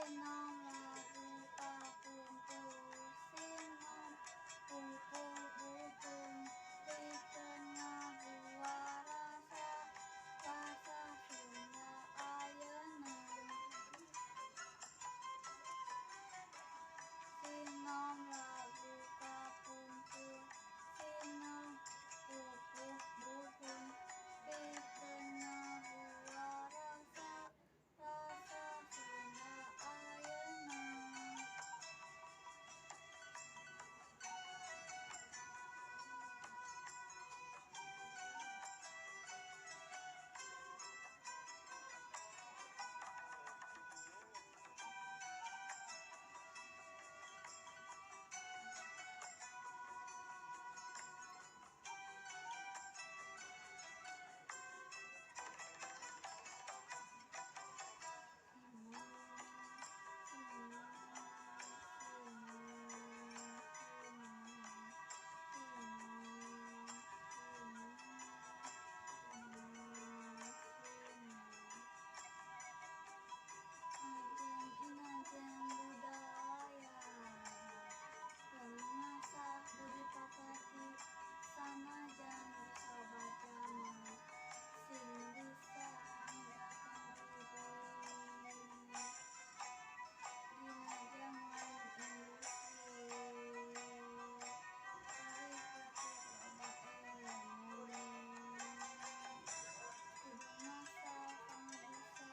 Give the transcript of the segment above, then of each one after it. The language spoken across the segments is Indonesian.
Senam lagu kapungkur sinom pupul bubung dikena buah rasa rasa Sunda ayeuna. Sinom lagu kapungkur sinom pupul bubung dikena buah rasa rasa Sunda ayeuna. Inajen budaya pengasah budi pekerti sanajan sobat zaman sing bisa nggerakkan diri dina jaman industri tarik petik loba ilmu kudu masa kang bisa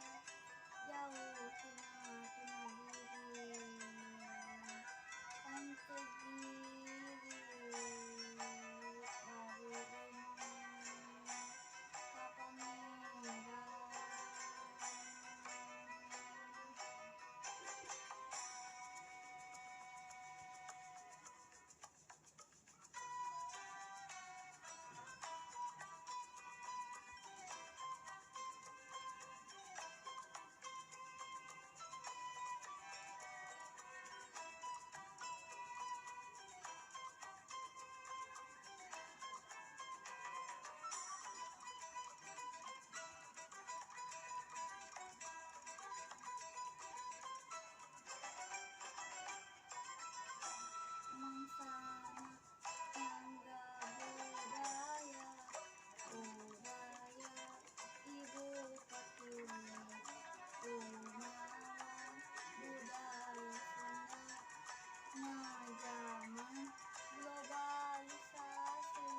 jauh tina diri pancegiri baru umum kapameran. Mangsana nyangga budaya budaya ibu patuni umawan budaya Sunda na zaman globalisasi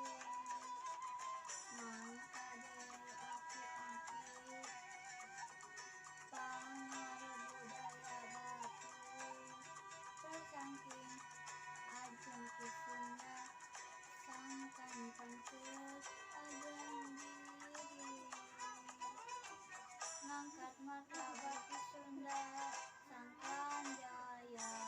mangkade aki-aki pangaruh budaya batu persangking ajeng ku Sunda sangkan pancet ajeng diri ngangkat martabat Sunda sangkan jaya.